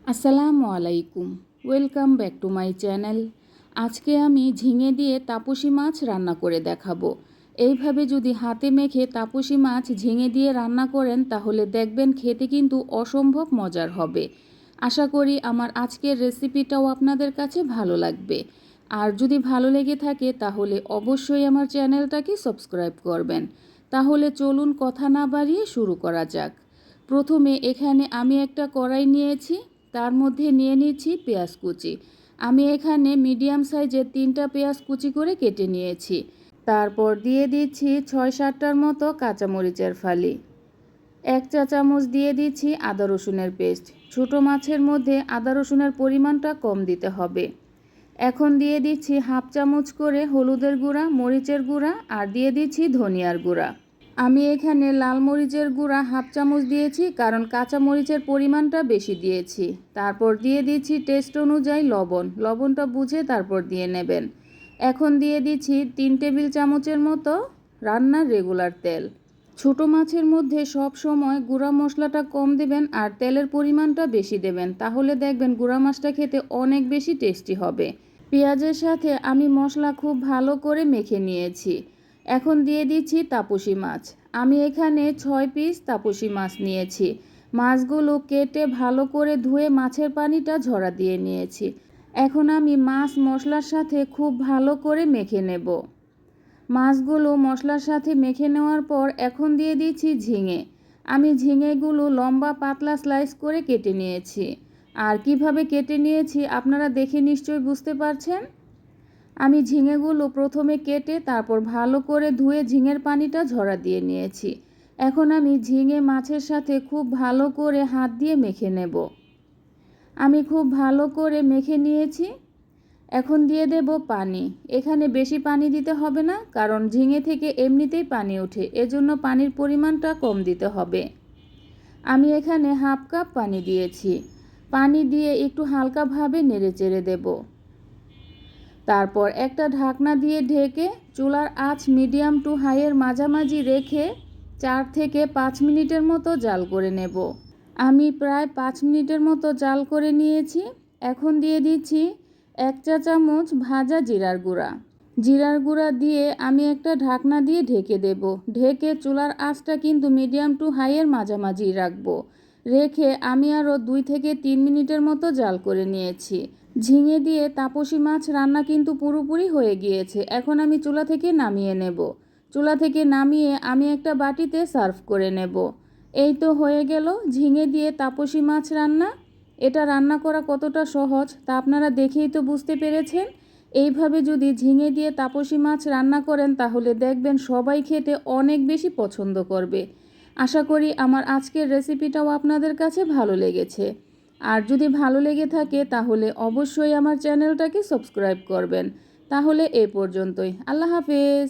আসসালামু আলাইকুম, welcome back to my channel. আজকে আমি ঝিঙে দিয়ে তাপসী মাছ রান্না করে দেখাবো। এইভাবে যদি হাতে মেখে তাপসী মাছ ঝিঙে দিয়ে রান্না করেন তাহলে দেখবেন খেতে কিন্তু অসম্ভব মজার হবে। আশা করি আমার আজকের রেসিপিটাও আপনাদের কাছে ভালো লাগবে। আর যদি ভালো লেগে থাকে তাহলে অবশ্যই আমার চ্যানেলটাকে সাবস্ক্রাইব করবেন। তাহলে চলুন কথা না বাড়িয়ে শুরু করা যাক। প্রথমে এখানে আমি একটা কড়াই নিয়েছি, তার মধ্যে নিয়ে নিচ্ছি পেঁয়াজ কুচি। আমি এখানে মিডিয়াম সাইজের 3টা পেঁয়াজ কুচি করে কেটে নিয়েছি। তারপর দিয়ে দিচ্ছি 6-7টার মতো কাঁচামরিচের ফালি। 1 চা চামচ দিয়ে দিচ্ছি আদা রসুনের পেস্ট। ছোট মাছের মধ্যে আদা রসুনের পরিমাণটা কম দিতে হবে। এখন দিয়ে দিচ্ছি 1/2 চামচ করে হলুদের গুঁড়া, মরিচের গুঁড়া আর দিয়ে দিচ্ছি ধনিয়ার গুঁড়া। আমি এখানে লাল মরিচের গুঁড়া 1/2 চামচ দিয়েছি, কারণ কাঁচা মরিচের পরিমাণটা বেশি দিয়েছি। তারপর দিয়ে দিচ্ছি টেস্ট অনুযায়ী লবণ। লবণটা বুঝে তারপর দিয়ে নেবেন। এখন দিয়ে দিচ্ছি 3 টেবিল চামচের মতো রান্নার রেগুলার তেল। ছোট মাছের মধ্যে সব সময় গুঁড়া মশলাটা কম দেবেন আর তেলের পরিমাণটা বেশি দেবেন, তাহলে দেখবেন গুঁড়া মাছটা খেতে অনেক বেশি টেস্টি হবে। পেঁয়াজের সাথে আমি মশলা খুব ভালো করে মেখে নিয়েছি। এখন দিয়ে দিচ্ছি তাপসী মাছ। আমি এখানে 6 পিস তাপসী মাছ নিয়েছি। মাছগুলো কেটে ভালো করে ধুয়ে মাছের পানিটা ঝরা দিয়ে নিয়েছি। এখন আমি মাছ মশলার সাথে খুব ভালো করে মেখে নেব। মাছগুলো মশলার সাথে মেখে নেওয়ার পর এখন দিয়ে দিচ্ছি ঝিঙে। আমি ঝিঙেগুলো লম্বা পাতলা স্লাইস করে কেটে নিয়েছি। আর কিভাবে কেটে নিয়েছি আপনারা দেখে নিশ্চয়ই বুঝতে পারছেন। আমি ঝিঙেগুলো প্রথমে কেটে তারপর ভালো করে ধুয়ে ঝিঙের পানিটা ঝরা দিয়ে নিয়েছি। এখন আমি ঝিঙে মাছের সাথে খুব ভালো করে হাত দিয়ে মেখে নেব। আমি খুব ভালো করে মেখে নিয়েছি। এখন দিয়ে দেব পানি। এখানে বেশি পানি দিতে হবে না, কারণ ঝিঙে থেকে এমনিতেই পানি ওঠে, এজন্য পানির পরিমাণটা কম দিতে হবে। আমি এখানে 1/2 কাপ পানি দিয়েছি। পানি দিয়ে একটু হালকাভাবে নেড়েচেড়ে দেব। তারপর একটা ঢাকনা দিয়ে ঢেকে চুলার আঁচ মিডিয়াম টু হাইয়ের মাঝামাঝি রেখে 4 থেকে 5 মিনিটের মতো জাল করে নেব। আমি প্রায় 5 মিনিটের মতো জাল করে নিয়েছি। এখন দিয়ে দিচ্ছি 1 চা চামচ ভাজা জিরার গুঁড়া। জিরার গুঁড়া দিয়ে আমি একটা ঢাকনা দিয়ে ঢেকে দেব। ঢেকে চুলার আঁচটা কিন্তু মিডিয়াম টু হাইয়ের মাঝামাঝি রাখবো। রেখে আমি আরও 2 থেকে 3 মিনিটের মতো জাল করে নিয়েছি। ঝিঙে দিয়ে তাপসী মাছ রান্না কিন্তু পুরোপুরি হয়ে গিয়েছে। এখন আমি চুলা থেকে নামিয়ে নেব। চুলা থেকে নামিয়ে আমি একটা বাটিতে সার্ভ করে নেব। এই তো হয়ে গেল ঝিঙে দিয়ে তাপসী মাছ রান্না। এটা রান্না করা কতটা সহজ তা আপনারা দেখেই তো বুঝতে পেরেছেন। এইভাবে যদি ঝিঙে দিয়ে তাপসী মাছ রান্না করেন তাহলে দেখবেন সবাই খেতে অনেক বেশি পছন্দ করবে। আশা করি আমার আজকের রেসিপিটাও আপনাদের কাছে ভালো লেগেছে। আর যদি ভালো লেগে থাকে তাহলে অবশ্যই আমার চ্যানেলটাকে সাবস্ক্রাইব করবেন। তাহলে এ পর্যন্তই। আল্লাহ হাফেজ।